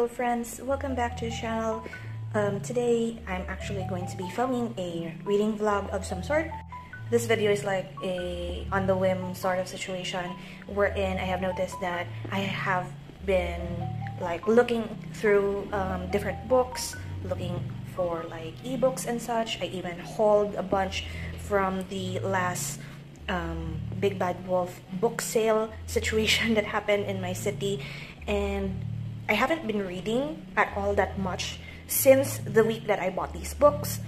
Hello friends, welcome back to the channel. Today I'm actually going to be filming a reading vlog of some sort. This video is like a on the whim sort of situation wherein I have noticed that I have been like looking through different books, looking for like ebooks and such. I even hauled a bunch from the last Big Bad Wolf book sale situation that happened in my city, and I haven't been reading at all that much since the week that I bought these books.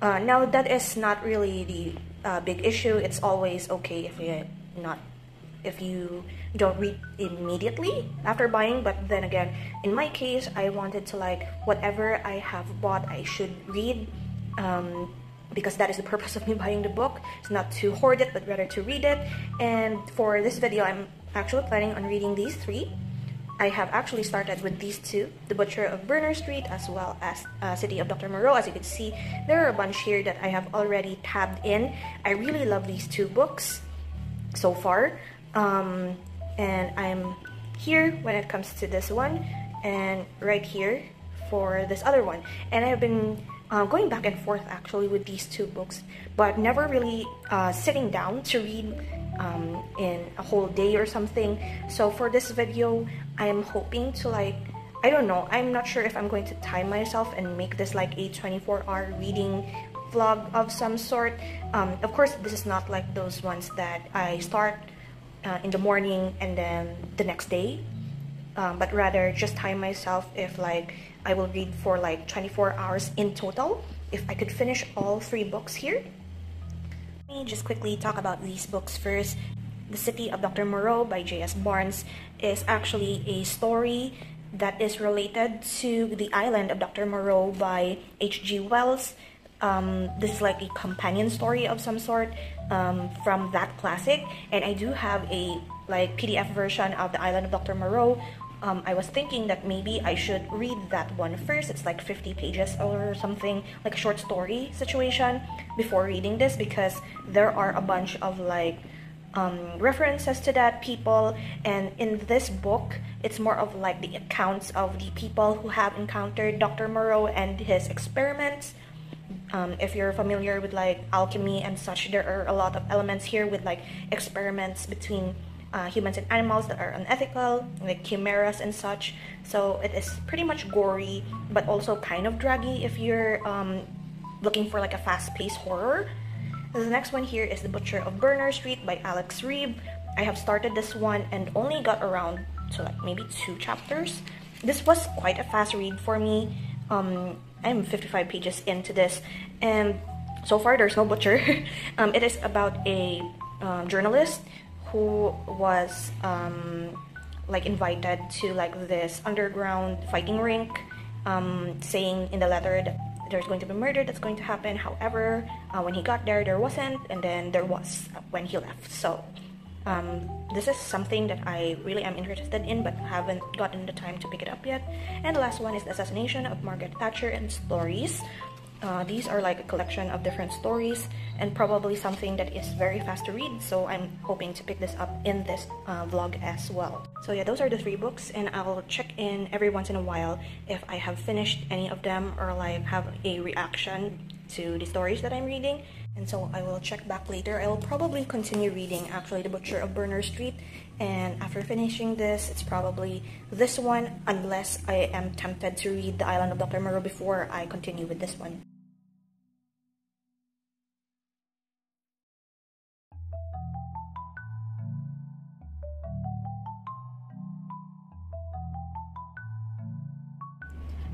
Now that is not really the big issue. It's always okay if you don't read immediately after buying, but then again, in my case, I wanted to like whatever I have bought I should read, because that is the purpose of me buying the book. It's not to hoard it, but rather to read it. And for this video, I'm actually planning on reading these three. I have actually started with these two, The Butcher of Berners Street as well as City of Dr Maro. As you can see, there are a bunch here that I have already tabbed in. I really love these two books so far, and I'm here when it comes to this one, and right here for this other one. And I have been going back and forth actually with these two books, but never really sitting down to read in a whole day or something. So for this video, I am hoping to like, I don't know, I'm not sure if I'm going to time myself and make this like a 24-hour reading vlog of some sort. Of course, this is not like those ones that I start in the morning and then the next day, but rather just time myself if like I will read for like 24 hours in total, if I could finish all three books here. Let me just quickly talk about these books first. The City of Dr Maro by J.S. Barnes is actually a story that is related to The Island of Dr Maro by H.G. Wells. This is like a companion story of some sort from that classic, and I do have a like PDF version of The Island of Dr Maro. I was thinking that maybe I should read that one first. It's like 50 pages or something, like a short story situation, before reading this, because there are a bunch of like references to that people, and in this book it's more of like the accounts of the people who have encountered Dr. Maro and his experiments. If you're familiar with like alchemy and such, there are a lot of elements here with like experiments between humans and animals that are unethical, like chimeras and such. So it is pretty much gory, but also kind of draggy if you're looking for like a fast-paced horror. The next one here is The Butcher of Berners Street by Alex Reeb. I have started this one and only got around to like maybe 2 chapters. This was quite a fast read for me. I'm 55 pages into this, and so far there's no butcher. It is about a journalist who was like invited to like this underground fighting rink, saying in the letter that there's going to be murder that's going to happen. However, when he got there, there wasn't, and then there was when he left. So this is something that I really am interested in, but haven't gotten the time to pick it up yet. And the last one is The Assassination of Margaret Thatcher and Stories. These are like a collection of different stories, and probably something that is very fast to read, so I'm hoping to pick this up in this vlog as well. So yeah, those are the 3 books, and I'll check in every once in a while if I have finished any of them or like have a reaction to the stories that I'm reading. And so I will check back later. I will probably continue reading actually The Butcher of Berners Street, and after finishing this, it's probably this one, unless I am tempted to read The Island of Dr Maro before I continue with this one.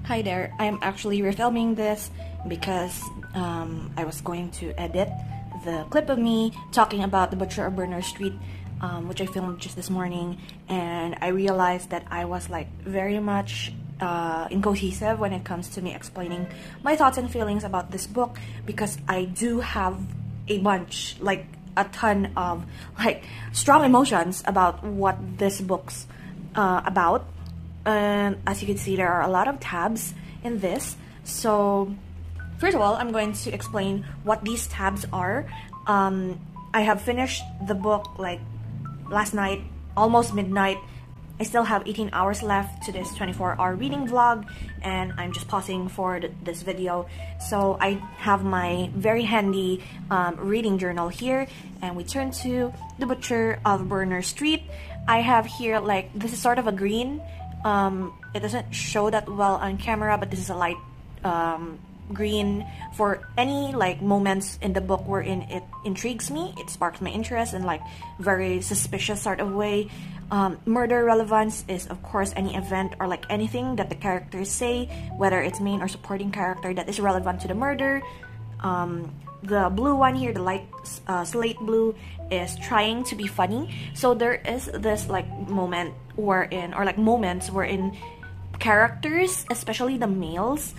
Hi there, I am actually refilming this because I was going to edit the clip of me talking about The Butcher of Berners Street, which I filmed just this morning, and I realized that I was like very much incohesive when it comes to me explaining my thoughts and feelings about this book, because I do have a bunch, like a ton of like strong emotions about what this book's about. And as you can see, there are a lot of tabs in this. So first of all, I'm going to explain what these tabs are. I have finished the book like last night, almost midnight, I still have 18 hours left to this 24-hour reading vlog, and I'm just pausing for this video. So I have my very handy reading journal here, and we turn to The Butcher of Berner Street. I have here, like, this is sort of a green. It doesn't show that well on camera, but this is a light green for any like moments in the book wherein it intrigues me, it sparks my interest in like very suspicious sort of way. Murder relevance is of course any event or like anything that the characters say, whether it's main or supporting character, that is relevant to the murder. The blue one here, the light slate blue, is trying to be funny. So there is this like moment wherein, or like moments wherein characters, especially the males,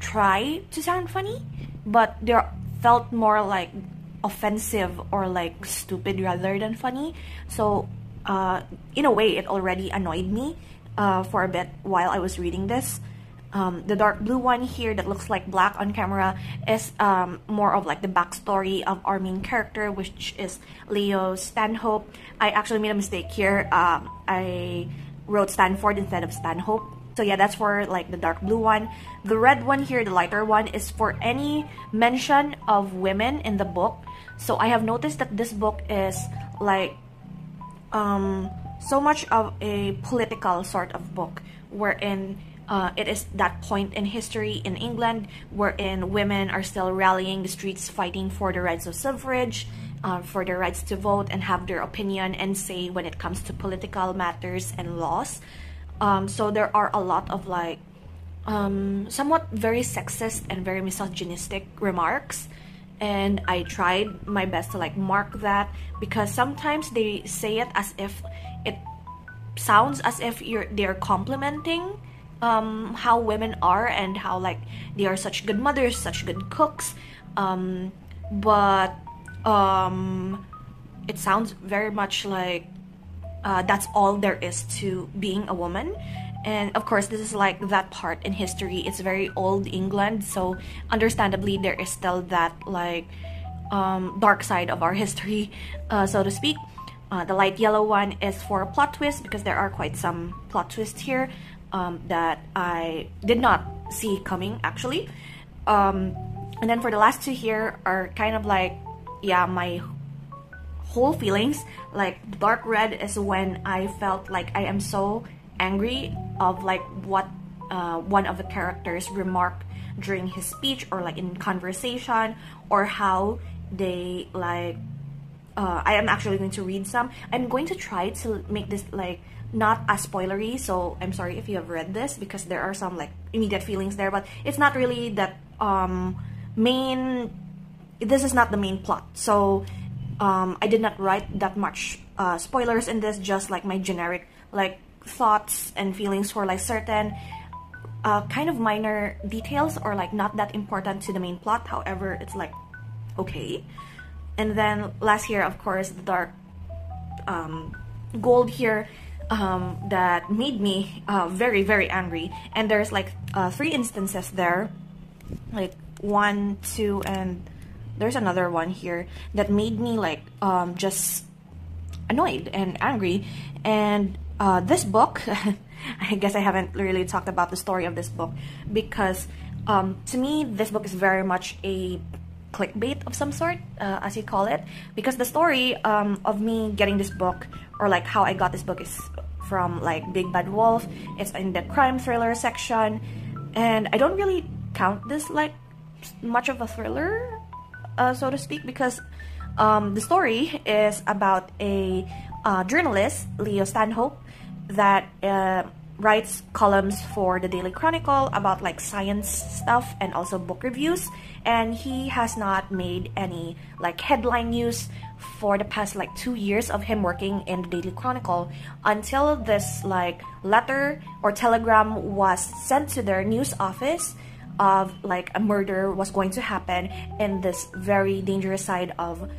try to sound funny, but they felt more like offensive or like stupid rather than funny. So in a way it already annoyed me for a bit while I was reading this. The dark blue one here that looks like black on camera is more of like the backstory of our main character, which is Leo Stanhope. I actually made a mistake here. I wrote Stanford instead of Stanhope. So yeah, that's for like the dark blue one. The red one here, the lighter one, is for any mention of women in the book. So I have noticed that this book is like so much of a political sort of book, wherein it is that point in history in England wherein women are still rallying the streets, fighting for the rights of suffrage, for their rights to vote and have their opinion and say when it comes to political matters and laws. So there are a lot of like somewhat very sexist and very misogynistic remarks, and I tried my best to like mark that, because sometimes they say it as if it sounds as if they're complimenting how women are and how like they are such good mothers, such good cooks, but it sounds very much like that's all there is to being a woman. And of course this is like that part in history. It's very old England, so understandably there is still that like dark side of our history, so to speak. The light yellow one is for a plot twist, because there are quite some plot twists here that I did not see coming actually. And then for the last two here are kind of like, yeah, my whole feelings. Like dark red is when I felt like I am so angry of like what one of the characters remarked during his speech or like in conversation, or how they like I am actually going to read some. I'm going to try to make this like not as spoilery, so I'm sorry if you have read this, because there are some like immediate feelings there, but it's not really that this is not the main plot. So I did not write that much spoilers in this, just like my generic like thoughts and feelings for like certain kind of minor details, or like not that important to the main plot. However, it's like okay. And then last here, of course, the dark gold here that made me very, very angry. And there's like 3 instances there, like 1, 2, and there's another one here that made me like just annoyed and angry. And this book, I guess I haven't really talked about the story of this book, because to me this book is very much a clickbait of some sort, as you call it, because the story of me getting this book, or like how I got this book, is from like Big Bad Wolf. It's in the crime thriller section, and I don't really count this like much of a thriller, so to speak, because the story is about a journalist, Leo Stanhope, that writes columns for the Daily Chronicle about like science stuff and also book reviews, and he has not made any like headline news for the past like 2 years of him working in the Daily Chronicle, until this like letter or telegram was sent to their news office of like a murder was going to happen in this very dangerous side of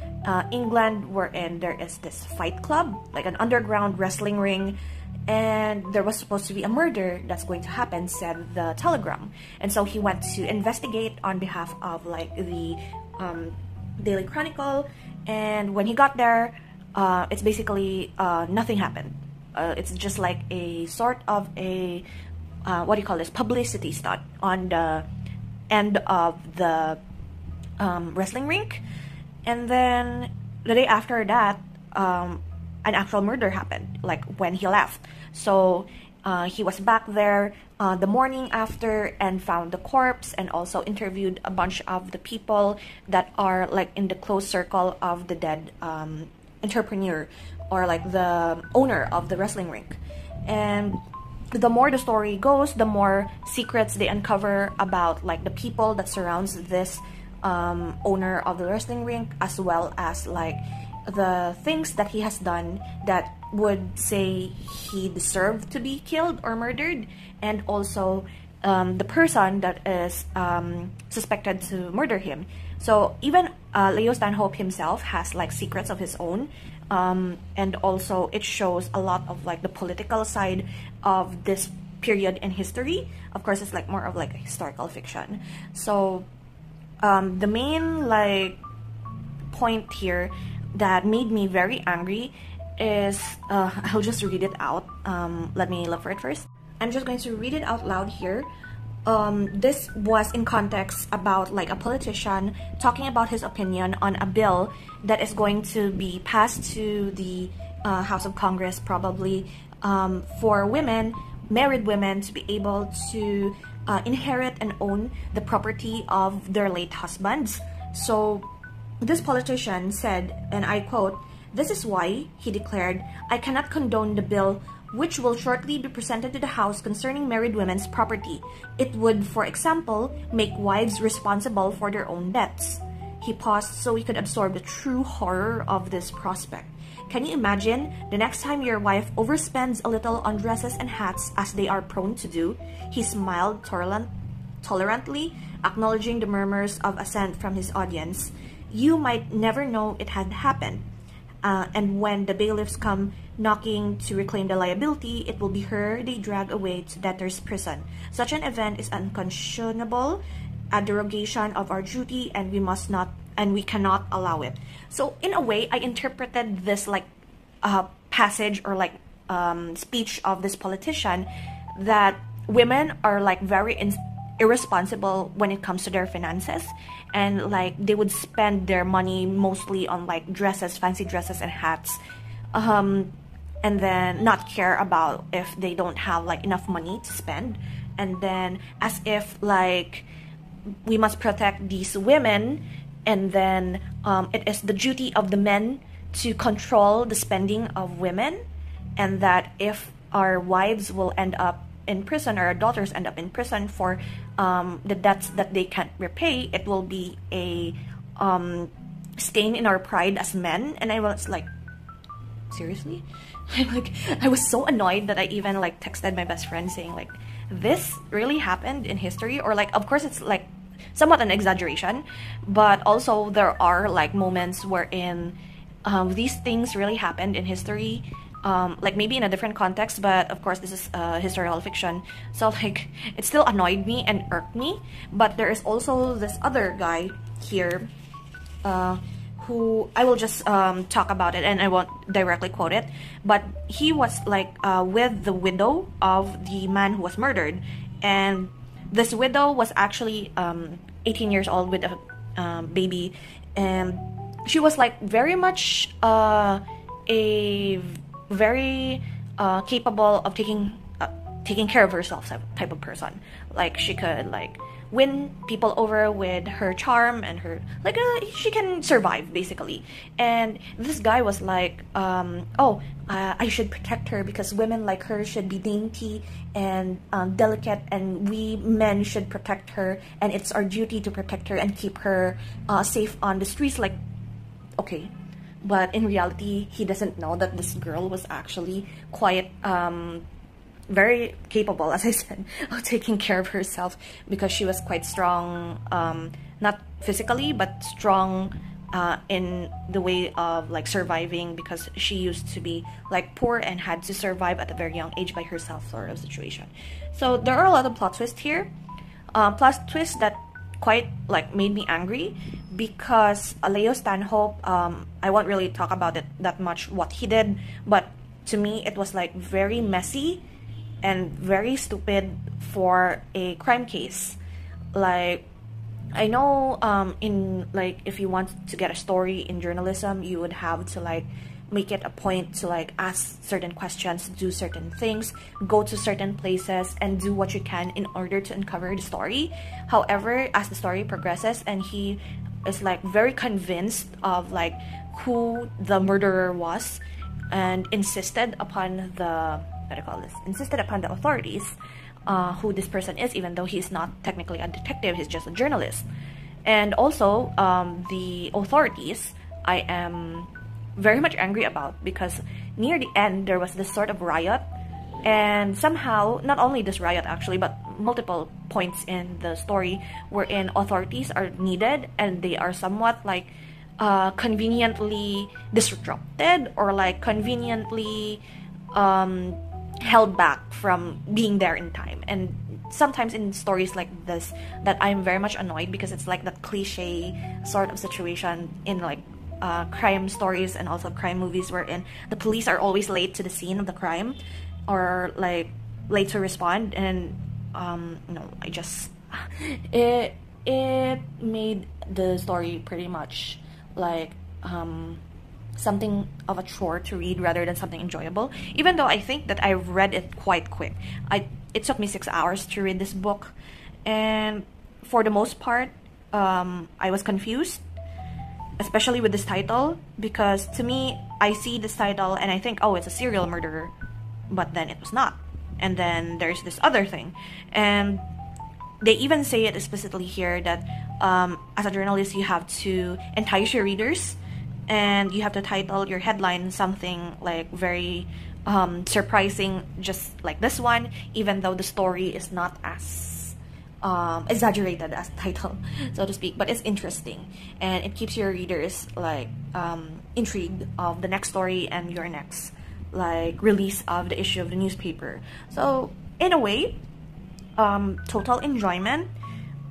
England, wherein there is this fight club, like an underground wrestling ring, and there was supposed to be a murder that's going to happen, said the telegram. And so he went to investigate on behalf of like the Daily Chronicle, and when he got there, it's basically nothing happened. it's just like a sort of a what do you call this, publicity stunt on the end of the wrestling rink. And then the day after that, an actual murder happened, like when he left. So he was back there the morning after and found the corpse, and also interviewed a bunch of the people that are like in the close circle of the dead entrepreneur, or like the owner of the wrestling rink. And the more the story goes, the more secrets they uncover about like the people that surrounds this owner of the wrestling rink, as well as like the things that he has done that would say he deserved to be killed or murdered, and also the person that is suspected to murder him. So even Leo Stanhope himself has like secrets of his own, and also it shows a lot of like the political side of this period in history. Of course, it's like more of like a historical fiction. So the main like point here that made me very angry is I'll just read it out. Let me look for it first. I'm just going to read it out loud here. This was in context about like a politician talking about his opinion on a bill that is going to be passed to the House of Congress, probably, for women, married women, to be able to inherit and own the property of their late husbands. So this politician said, and I quote, "This is why," he declared, "I cannot condone the bill which will shortly be presented to the House concerning married women's property. It would, for example, make wives responsible for their own debts." He paused so he could absorb the true horror of this prospect. Can you imagine the next time your wife overspends a little on dresses and hats, as they are prone to do? He smiled tolerantly, acknowledging the murmurs of assent from his audience. "You might never know it had happened. And when the bailiffs come knocking to reclaim the liability, it will be her they drag away to debtor's prison. Such an event is unconscionable, a derogation of our duty, and we cannot allow it." So in a way, I interpreted this like passage or like speech of this politician that women are like very irresponsible when it comes to their finances, and like they would spend their money mostly on like dresses, fancy dresses and hats, and then not care about if they don't have like enough money to spend, and then as if like we must protect these women, and then it is the duty of the men to control the spending of women, and that if our wives will end up in prison, or our daughters end up in prison for the debts that they can't repay, it will be a stain in our pride as men. And I was like, seriously? I was so annoyed that I even like texted my best friend saying like, this really happened in history? Or like, of course it's like somewhat an exaggeration, but also there are like moments wherein these things really happened in history, like maybe in a different context, but of course this is historical fiction, so like it still annoyed me and irked me. But there is also this other guy here who I will just talk about it, and I won't directly quote it, but he was like with the widow of the man who was murdered, and this widow was actually 18 years old with a baby, and she was like very much a very capable of taking care of herself type of person. Like she could like win people over with her charm and her like she can survive basically. And this guy was like, I should protect her because women like her should be dainty and delicate, and we men should protect her, and it's our duty to protect her and keep her safe on the streets. Like, okay, but in reality he doesn't know that this girl was actually quite very capable, as I said, of taking care of herself, because she was quite strong, not physically but strong in the way of like surviving, because she used to be like poor and had to survive at a very young age by herself, sort of situation. So there are a lot of plot twists here, plot twists that quite like made me angry, because Leo Stanhope, I won't really talk about it that much what he did, but to me, it was like very messy and very stupid for a crime case. Like, I know in like if you want to get a story in journalism, you would have to like make it a point to like ask certain questions, do certain things, go to certain places, and do what you can in order to uncover the story. However, as the story progresses and he is like very convinced of like who the murderer was, and insisted upon the insisted upon the authorities who this person is, even though he's not technically a detective, he's just a journalist. And also the authorities, I am very much angry about, because near the end there was this sort of riot, and somehow, not only this riot actually, but multiple points in the story wherein authorities are needed and they are somewhat like conveniently disrupted, or like conveniently held back from being there in time. And sometimes in stories like this that I'm very much annoyed, because it's like that cliche sort of situation in like crime stories and also crime movies wherein the police are always late to the scene of the crime, or like late to respond. And no, I just it made the story pretty much like something of a chore to read rather than something enjoyable, even though I think that I read it quite quick. It took me 6 hours to read this book, and for the most part I was confused, especially with this title, because to me, I see this title and I think, oh, it's a serial murderer, but then it was not. And then there's this other thing, and they even say it explicitly here that as a journalist you have to entice your readers, and you have to title your headline something like very surprising, just like this one, even though the story is not as exaggerated as the title, so to speak, but it's interesting, and it keeps your readers like intrigued of the next story and your next like release of the issue of the newspaper. So in a way, total enjoyment.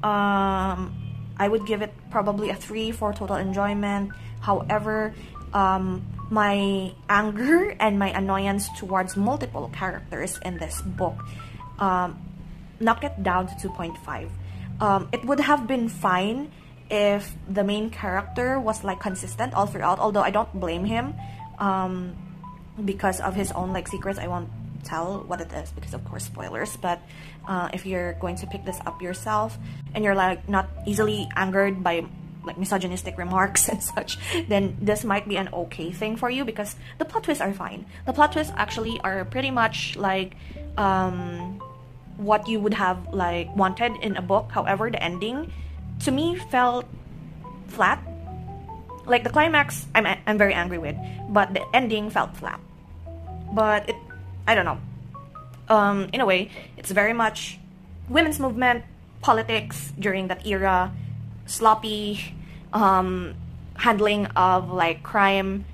I would give it probably a 3 for total enjoyment. However, my anger and my annoyance towards multiple characters in this book knocked it down to 2.5. It would have been fine if the main character was like consistent all throughout, although I don't blame him because of his own like secrets. I won't tell what it is because of course spoilers, but if you're going to pick this up yourself and you're like not easily angered by like misogynistic remarks and such, then this might be an okay thing for you, because the plot twists are fine. The plot twists actually are pretty much like what you would have like wanted in a book. However, the ending to me felt flat. Like the climax I'm very angry with, but the ending felt flat. But it, I don't know, in a way it's very much women's movement, politics during that era, sloppy handling of like crime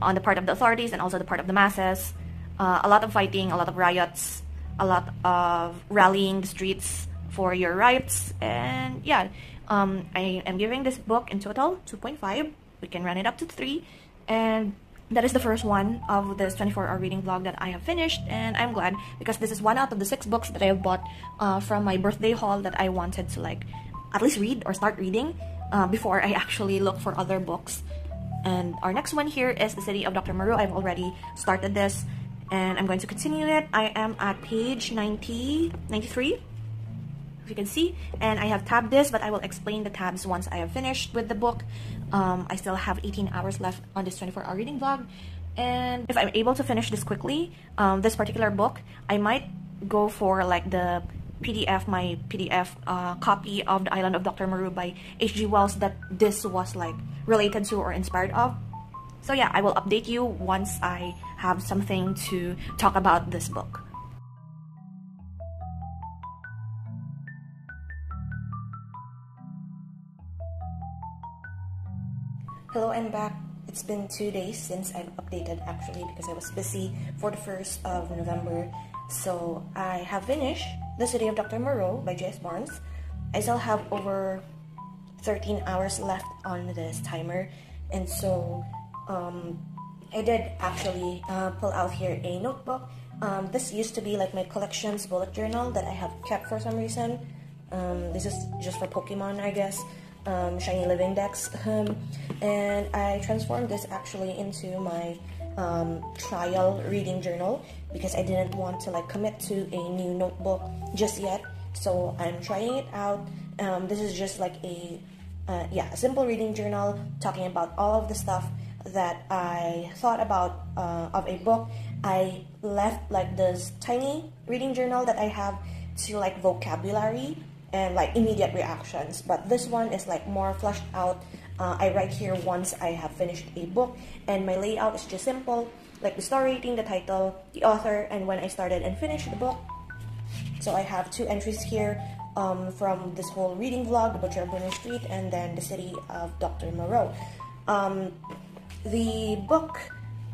on the part of the authorities and also the part of the masses, a lot of fighting, a lot of riots, a lot of rallying the streets for your rights. And yeah, I am giving this book in total 2.5. We can run it up to 3, and that is the first one of this 24-hour reading vlog that I have finished, and I'm glad, because this is one out of the 6 books that I have bought from my birthday haul that I wanted to like at least read or start reading before I actually look for other books. And our next one here is The City of Dr. Maro. I've already started this and I'm going to continue it. I am at page 93, if you can see, and I have tabbed this, but I will explain the tabs once I have finished with the book. I still have 18 hours left on this 24-hour reading vlog, and if I'm able to finish this quickly, this particular book, I might go for like the PDF, my PDF copy of The Island of Dr Maro by H.G. Wells that this was like related to or inspired of. So yeah, I will update you once I have something to talk about this book. Hello, I'm back. It's been 2 days since I've updated actually, because I was busy for the 1st of November. So I have finished The City of Dr. Maro by J.S. Barnes. I still have over 13 hours left on this timer, and so I did actually pull out here a notebook. This used to be like my collections bullet journal that I have kept for some reason. This is just for Pokemon, I guess. Shiny Living Decks. And I transformed this actually into my trial reading journal because I didn't want to like commit to a new notebook just yet. So I'm trying it out. This is just like a simple reading journal talking about all of the stuff that I thought about of a book. I left like this tiny reading journal that I have to like vocabulary and like immediate reactions, but this one is like more fleshed out. I write here once I have finished a book, and my layout is just simple, like the star rating, the title, the author, and when I started and finished the book. So I have 2 entries here from this whole reading vlog, the Butcher of Bruner Street, and then the city of Dr. Maro. The book,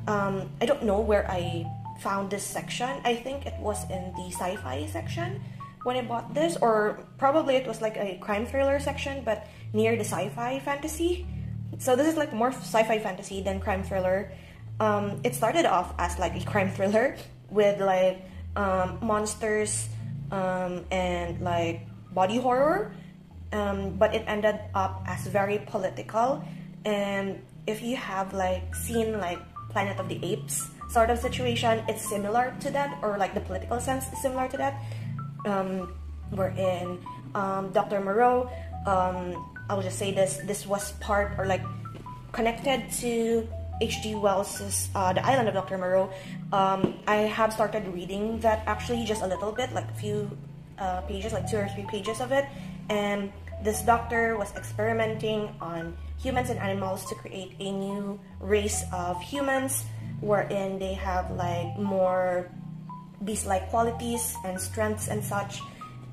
I don't know where I found this section. I think it was in the sci-fi section when I bought this, or probably it was like a crime thriller section, but near the sci-fi fantasy. So this is like more sci-fi fantasy than crime thriller. It started off as like a crime thriller with like monsters and like body horror, but it ended up as very political. And if you have like seen like Planet of the Apes sort of situation, it's similar to that, or like the political sense is similar to that. Wherein Dr. Maro, I'll just say this was part or like connected to H.G. Wells's The Island of Dr. Maro. I have started reading that actually just a little bit, like a few pages, like 2 or 3 pages of it, and this doctor was experimenting on humans and animals to create a new race of humans wherein they have like more beast-like qualities and strengths and such.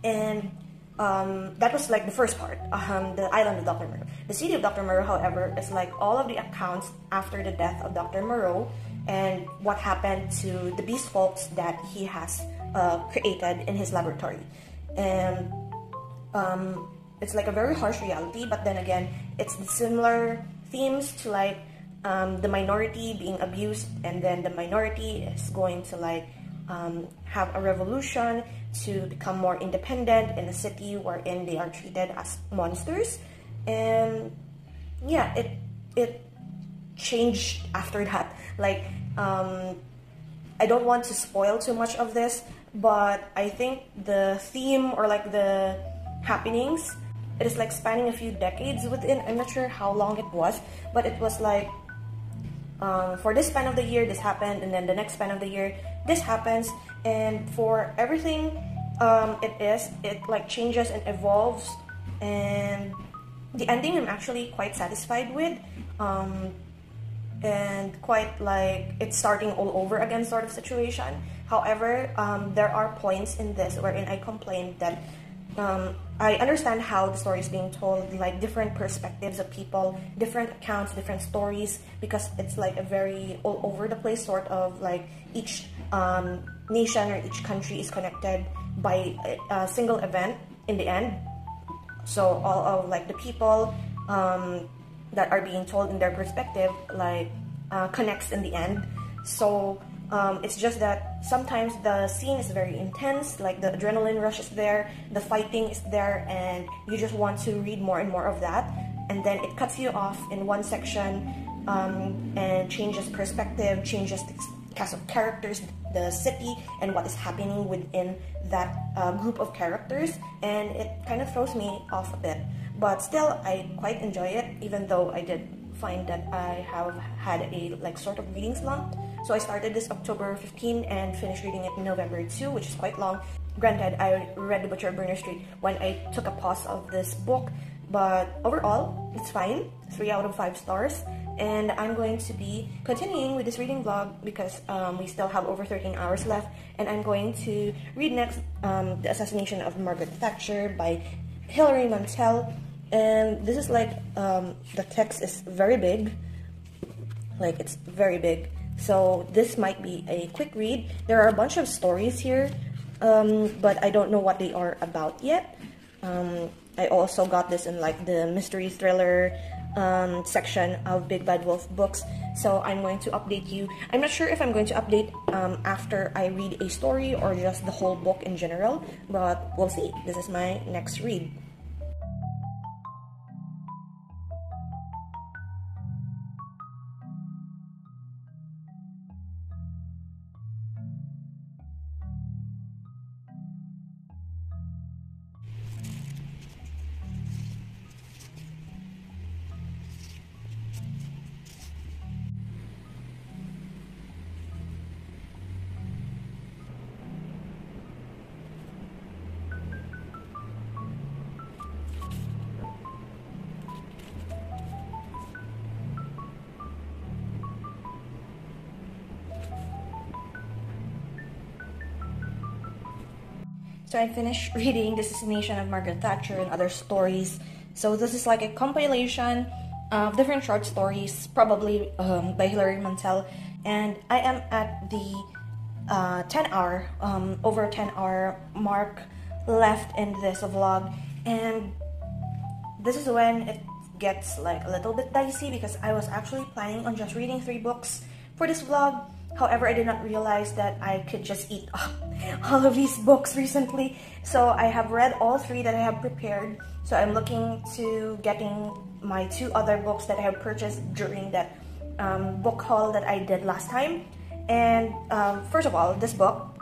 And that was like the first part, the Island of Dr. Maro. The city of Dr. Maro, however, is like all of the accounts after the death of Dr. Maro and what happened to the beast folks that he has created in his laboratory. And it's like a very harsh reality, but then again, it's similar themes to like the minority being abused, and then the minority is going to like have a revolution to become more independent in a city wherein they are treated as monsters. And yeah, it changed after that. Like I don't want to spoil too much of this, but I think the theme or like the happenings, it is like spanning a few decades within. I'm not sure how long it was, but it was like for this span of the year this happened, and then the next span of the year this happens, and for everything it like changes and evolves, and the ending I'm actually quite satisfied with, and quite like it's starting all over again sort of situation. However, there are points in this wherein I complained that I understand how the story is being told, like different perspectives of people, different accounts, different stories, because it's like a very all over the place sort of like each nation or each country is connected by a single event in the end. So all of like the people that are being told in their perspective like connects in the end. So it's just that sometimes the scene is very intense, like the adrenaline rush is there, the fighting is there, and you just want to read more and more of that, and then it cuts you off in one section and changes perspective, changes the cast of characters, the city, and what is happening within that group of characters, and it kind of throws me off a bit. But still, I quite enjoy it, even though I did find that I have had a like sort of reading slump. So I started this October 15 and finished reading it in November 2, which is quite long. Granted, I read The Butcher of Bruner Street when I took a pause of this book, but overall, it's fine. 3 out of 5 stars. And I'm going to be continuing with this reading vlog because we still have over 13 hours left, and I'm going to read next The Assassination of Margaret Thatcher by Hilary Mantel. And this is like, the text is very big, like it's very big. So this might be a quick read. There are a bunch of stories here, but I don't know what they are about yet. I also got this in like the mystery thriller section of Big Bad Wolf books, so I'm going to update you. I'm not sure if I'm going to update after I read a story or just the whole book in general, but we'll see. This is my next read. So I finished reading The Assassination of Margaret Thatcher and Other Stories. So this is like a compilation of different short stories, probably by Hilary Mantel. And I am at the 10-hour, over 10-hour mark left in this vlog. And this is when it gets like a little bit dicey because I was actually planning on just reading 3 books for this vlog. However, I did not realize that I could just eat all of these books recently. So I have read all 3 that I have prepared. So I'm looking to getting my 2 other books that I have purchased during that book haul that I did last time. And first of all, this book,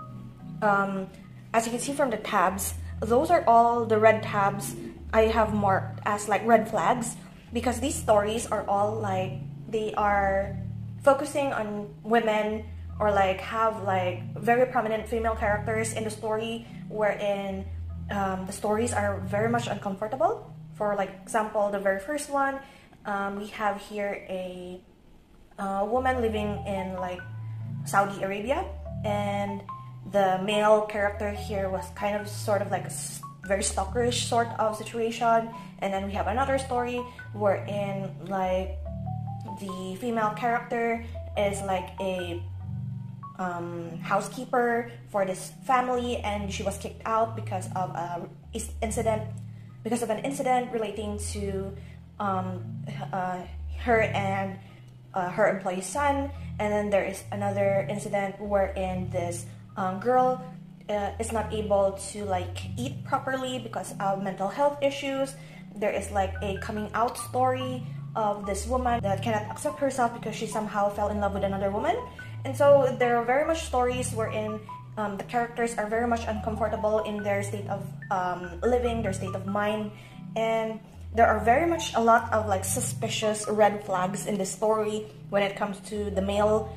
as you can see from the tabs, those are all the red tabs I have marked as like red flags, because these stories are all like, they are focusing on women or like have like very prominent female characters in the story, wherein the stories are very much uncomfortable. For like example, the very first one, we have here a woman living in like Saudi Arabia, and the male character here was kind of sort of like a very stalkerish sort of situation. And then we have another story wherein like the female character is like a housekeeper for this family, and she was kicked out because of an incident relating to her and her employee's son. And then there is another incident wherein this girl is not able to like eat properly because of mental health issues. There is like a coming out story of this woman that cannot accept herself because she somehow fell in love with another woman. And so there are very much stories wherein the characters are very much uncomfortable in their state of living, their state of mind, and there are very much a lot of like suspicious red flags in the story when it comes to the male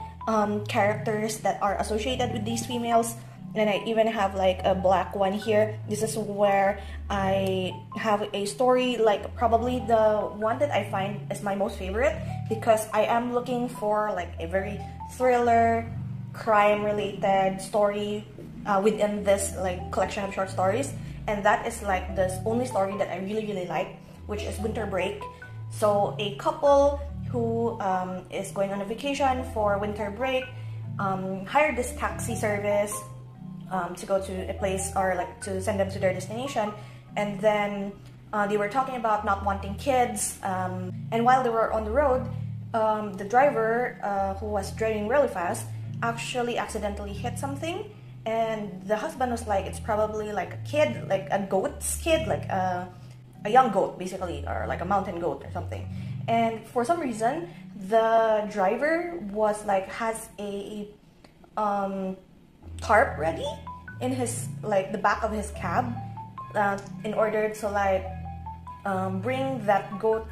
characters that are associated with these females. And I even have like a black one here. This is where I have a story, like probably the one that I find is my most favorite, because I am looking for like a very thriller, crime-related story within this like collection of short stories. And that is like the only story that I really like, which is Winter Break. So a couple who is going on a vacation for winter break hired this taxi service to go to a place, or like to send them to their destination. And then they were talking about not wanting kids, and while they were on the road, the driver who was driving really fast actually accidentally hit something, and the husband was like, it's probably like a kid, like a goat's kid, like a young goat basically, or like a mountain goat or something. And for some reason the driver was like has a tarp ready in his like the back of his cab in order to like bring that goat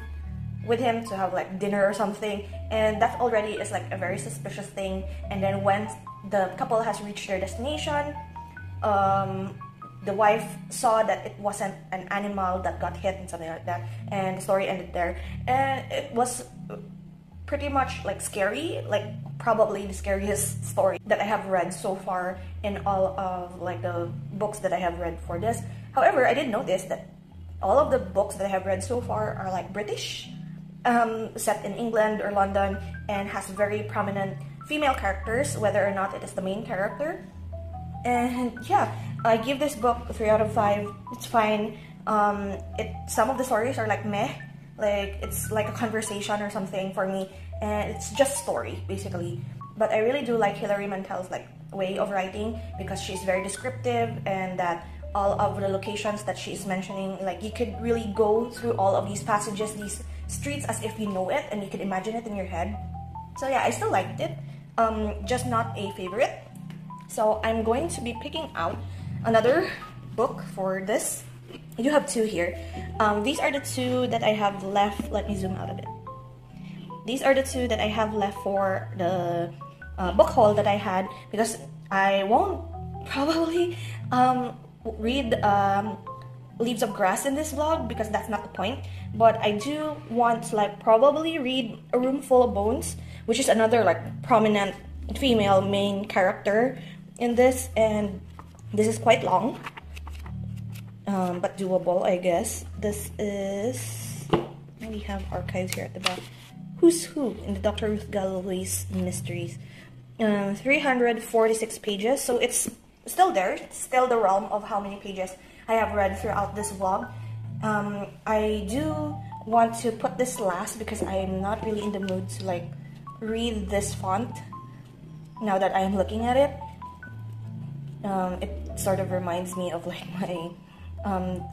with him to have like dinner or something. And that already is like a very suspicious thing. And then when the couple has reached their destination, the wife saw that it wasn't an animal that got hit and something like that, and the story ended there. And it was pretty much like scary, like probably the scariest story that I have read so far in all of like the books that I have read for this. However, I did notice that all of the books that I have read so far are like British, set in England or London, and has very prominent female characters, whether or not it is the main character. And yeah, I give this book 3 out of 5. It's fine. Some of the stories are like meh, Like, it's like a conversation or something for me, and it's just story basically. But I really do like Hilary Mantel's like way of writing, because she's very descriptive, and that all of the locations that she's mentioning, like, you could really go through all of these passages, these streets, as if you know it and you could imagine it in your head. So yeah, I still liked it, just not a favorite. So I'm going to be picking out another book for this. I do have two here. These are the two that I have left. Let me zoom out a bit. These are the two that I have left for the book haul that I had, because I won't probably read Leaves of Grass in this vlog, because that's not the point. But I do want to like probably read A Room Full of Bones, which is another like prominent female main character in this, and this is quite long, but doable, I guess. This is, we have archives here at the back. Who's Who in the Dr. Ruth Galloway's Mysteries. 346 pages, so it's still there, still the realm of how many pages I have read throughout this vlog. I do want to put this last because I am not really in the mood to like read this font now that I am looking at it. It sort of reminds me of like my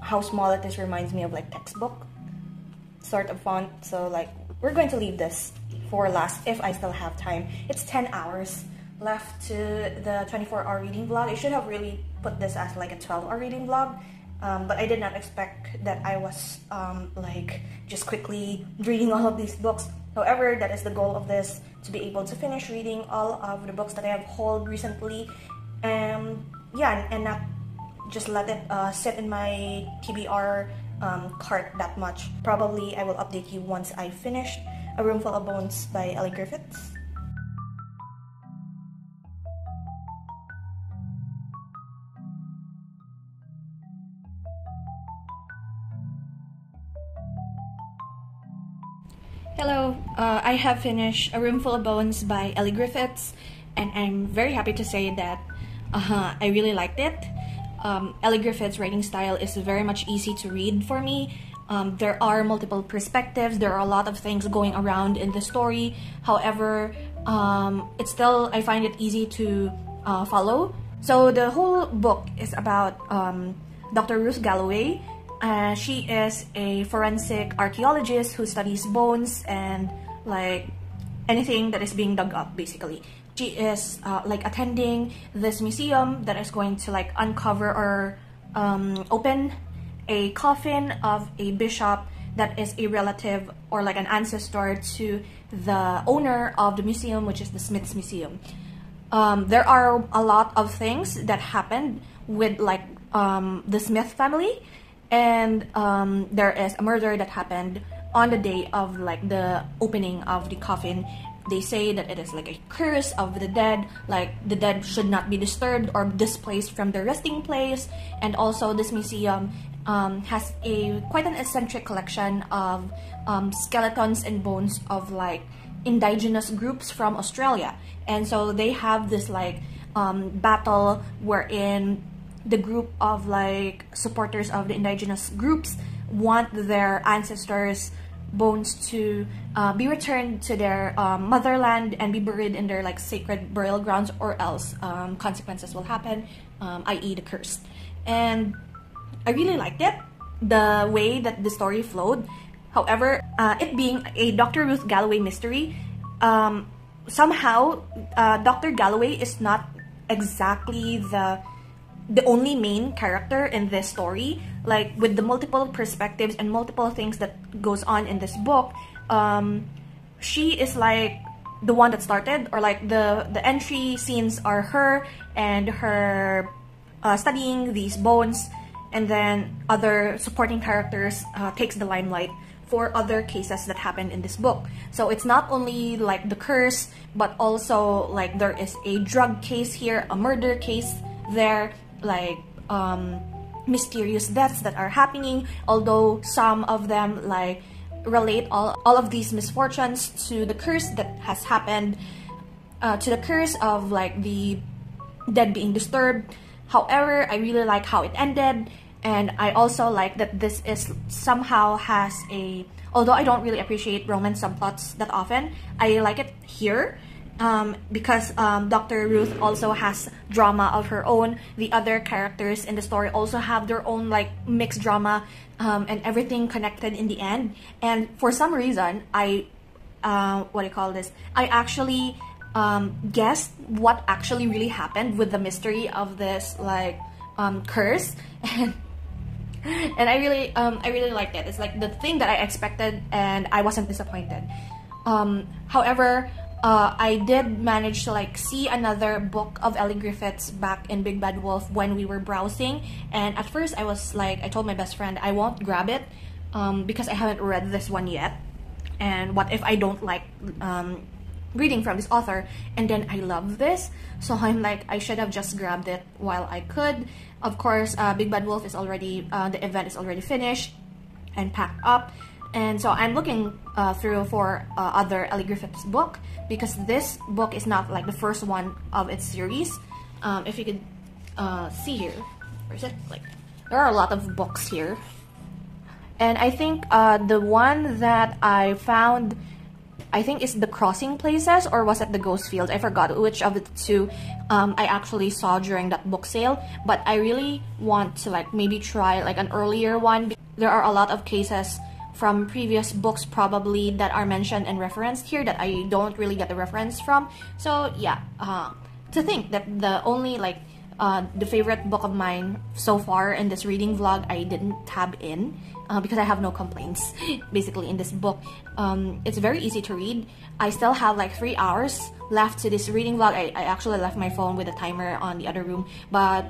how small it is, reminds me of like textbook sort of font. So like, we're going to leave this for last if I still have time. It's 10 hours left to the 24-hour reading vlog. I should have really put this as like a 12-hour reading vlog, but I did not expect that I was like just quickly reading all of these books. However, that is the goal of this, to be able to finish reading all of the books that I have hauled recently, and yeah, and not just let it sit in my TBR cart that much. Probably I will update you once I finish A Room Full of Bones by Ellie Griffiths. Hello, I have finished A Room Full of Bones by Ellie Griffiths, and I'm very happy to say that I really liked it. Ellie Griffiths' writing style is very much easy to read for me. There are multiple perspectives, there are a lot of things going around in the story. However, it's still, I find it easy to follow. So the whole book is about Dr. Ruth Galloway. She is a forensic archaeologist who studies bones and like anything that is being dug up, basically. She is like attending this museum that is going to like uncover or open a coffin of a bishop that is a relative or like an ancestor to the owner of the museum, which is the Smith's Museum. There are a lot of things that happened with like the Smith family, and there is a murder that happened on the day of like the opening of the coffin. They say that it is like a curse of the dead, like the dead should not be disturbed or displaced from their resting place. And also this museum has quite an eccentric collection of skeletons and bones of like indigenous groups from Australia. And so they have this like battle wherein the group of like supporters of the indigenous groups want their ancestors' bones to be returned to their motherland and be buried in their like sacred burial grounds, or else consequences will happen, i.e. the curse. And I really liked it, the way that the story flowed. However, it being a Dr. Ruth Galloway mystery, somehow Dr. Galloway is not exactly the only main character in this story. Like, with the multiple perspectives and multiple things that goes on in this book, she is like the one that started, or like the entry scenes are her and her studying these bones, and then other supporting characters takes the limelight for other cases that happened in this book. So it's not only like the curse, but also like there is a drug case here, a murder case there, like mysterious deaths that are happening, although some of them like relate all of these misfortunes to the curse that has happened, to the curse of like the dead being disturbed. However, I really like how it ended. And I also like that this is somehow has a, although I don't really appreciate romance subplots that often, I like it here. Because Dr. Ruth also has drama of her own. The other characters in the story also have their own like mixed drama, and everything connected in the end. And for some reason, I what do you call this? I actually guessed what actually really happened with the mystery of this like curse, and I really liked it. It's like the thing that I expected, and I wasn't disappointed. However, I did manage to like see another book of Ellie Griffith's back in Big Bad Wolf when we were browsing, and at first I was like, I told my best friend I won't grab it because I haven't read this one yet, and what if I don't like reading from this author, and then I love this, so I'm like, I should have just grabbed it while I could. Of course, Big Bad Wolf is already, the event is already finished and packed up. And so I'm looking through for other Ellie Griffith's book, because this book is not like the first one of its series. If you could see here, where is it? Like, there are a lot of books here. And I think the one that I found, I think is The Crossing Places, or was it The Ghost Field? I forgot which of the two I actually saw during that book sale. But I really want to like maybe try like an earlier one. There are a lot of cases from previous books probably that are mentioned and referenced here that I don't really get the reference from. So yeah, to think that the only like the favorite book of mine so far in this reading vlog I didn't tab in because I have no complaints basically in this book. It's very easy to read. I still have like 3 hours left to this reading vlog. I actually left my phone with a timer on the other room, but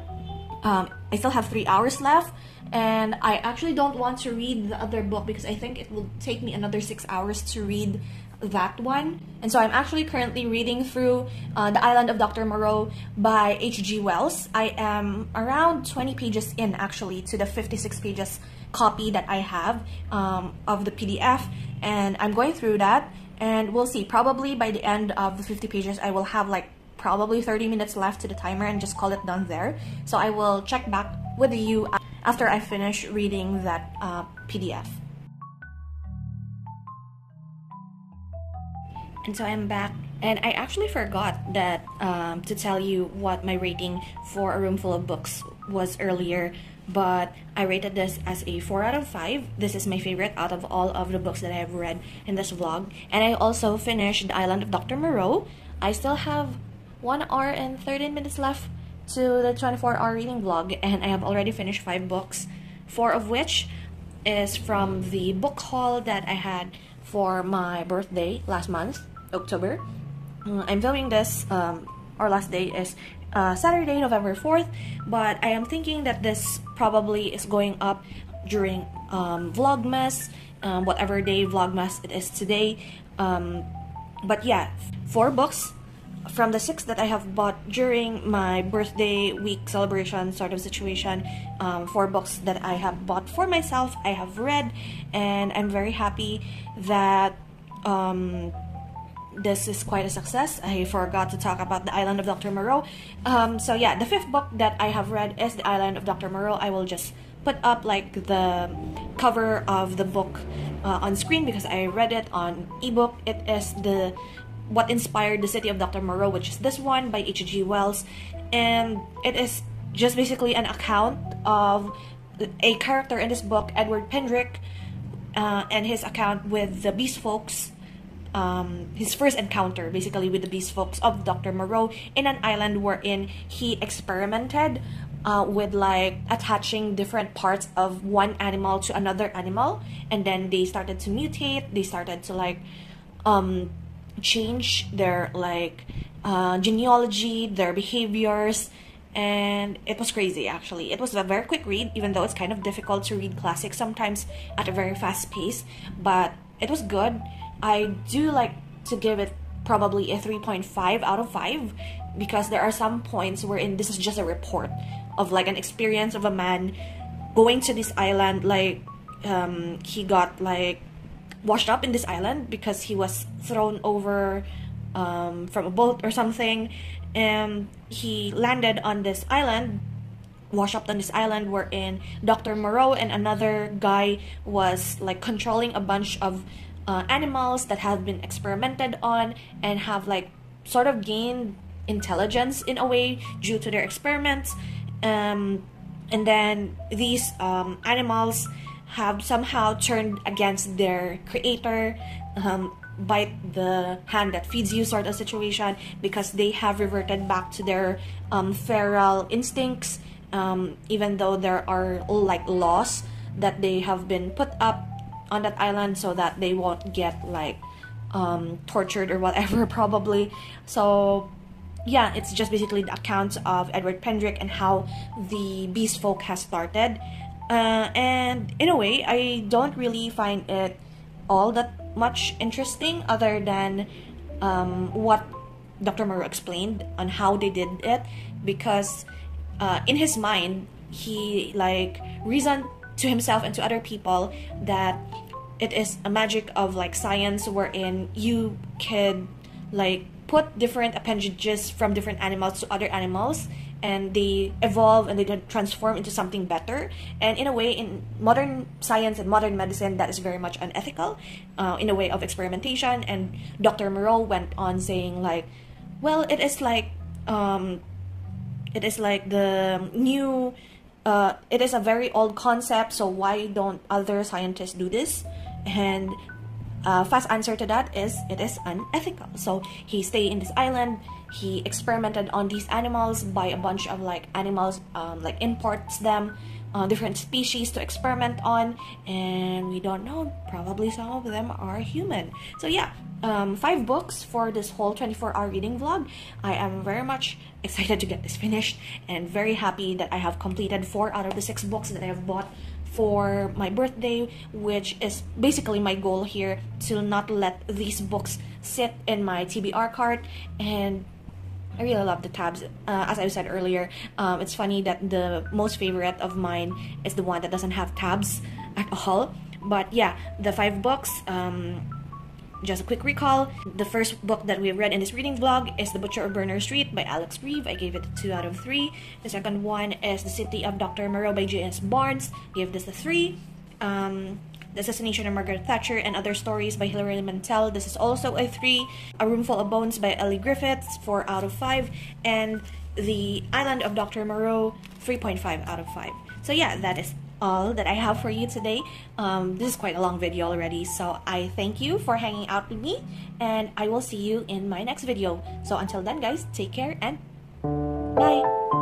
I still have 3 hours left. And I actually don't want to read the other book because I think it will take me another 6 hours to read that one. And so I'm actually currently reading through The Island of Dr. Maro by H.G. Wells. I am around 20 pages in actually to the 56 pages copy that I have of the PDF. And I'm going through that, and we'll see. Probably by the end of the 50 pages, I will have like probably 30 minutes left to the timer and just call it done there. So I will check back with you after I finish reading that PDF. And so I'm back, and I actually forgot that to tell you what my rating for A Room Full of Books was earlier, but I rated this as a 4 out of 5. This is my favorite out of all of the books that I have read in this vlog. And I also finished The Island of Dr. Maro. I still have 1 hour and 13 minutes left to the 24-hour reading vlog, and I have already finished 5 books, 4 of which is from the book haul that I had for my birthday last month, October. I'm filming this, our last day is Saturday, November 4th, but I am thinking that this probably is going up during Vlogmas, whatever day Vlogmas it is today. But yeah, 4 books from the 6 that I have bought during my birthday week celebration sort of situation. 4 books that I have bought for myself, I have read, and I'm very happy that this is quite a success. I forgot to talk about The Island of Dr. Maro. So yeah, the 5th book that I have read is The Island of Dr. Maro. I will just put up like the cover of the book on screen because I read it on ebook. It is What Inspired the City of Dr. Maro, which is this one by H.G. Wells, and it is just basically an account of a character in this book, Edward Pendrick, and his account with the Beast Folks, his first encounter basically with the Beast Folks of Dr. Maro in an island wherein he experimented with like attaching different parts of one animal to another animal, and then they started to mutate, they started to like change their like genealogy, their behaviors, and it was crazy. Actually, it was a very quick read, even though it's kind of difficult to read classics sometimes at a very fast pace, but it was good. I do like to give it probably a 3.5 out of 5 because there are some points wherein this is just a report of like an experience of a man going to this island. Like he got like washed up in this island because he was thrown over from a boat or something, and he landed on this island wash up on this island, wherein Dr. Maro and another guy was like controlling a bunch of animals that have been experimented on and have like sort of gained intelligence in a way due to their experiments. And then these animals have somehow turned against their creator, bite the hand that feeds you sort of situation, because they have reverted back to their feral instincts, even though there are like laws that they have been put up on that island so that they won't get like tortured or whatever probably. So yeah, it's just basically the accounts of Edward Pendrick and how the Beast Folk has started. And in a way, I don't really find it all that much interesting, other than what Dr. Maro explained on how they did it, because in his mind, he like reasoned to himself and to other people that it is a magic of like science, wherein you could like put different appendages from different animals to other animals, and they evolve and they transform into something better. And in a way, in modern science and modern medicine, that is very much unethical in a way of experimentation. And Dr. Maro went on saying like, well, it is like the new it is a very old concept, so why don't other scientists do this? And fast answer to that is it is unethical. So he stayed in this island, he experimented on these animals, by a bunch of like animals, like imports them, different species to experiment on, and we don't know, probably some of them are human. So yeah, 5 books for this whole 24-hour reading vlog. I am very much excited to get this finished, and very happy that I have completed 4 out of the 6 books that I have bought for my birthday, which is basically my goal here, to not let these books sit in my TBR cart. And I really love the tabs. As I said earlier, it's funny that the most favorite of mine is the one that doesn't have tabs at all. But yeah, the 5 books, just a quick recall. The first book that we've read in this reading vlog is The Butcher of Berners Street by Alex Reeve. I gave it a 2 out of 3. The second one is The City of Dr. Maro by J.S. Barnes. Gave this a 3. The Assassination of Margaret Thatcher and Other Stories by Hilary Mantel. This is also a 3. A Roomful of Bones by Ellie Griffiths, 4 out of 5. And The Island of Dr. Maro, 3.5 out of 5. So yeah, that is all that I have for you today. This is quite a long video already, so I thank you for hanging out with me, and I will see you in my next video. So until then guys, take care and bye!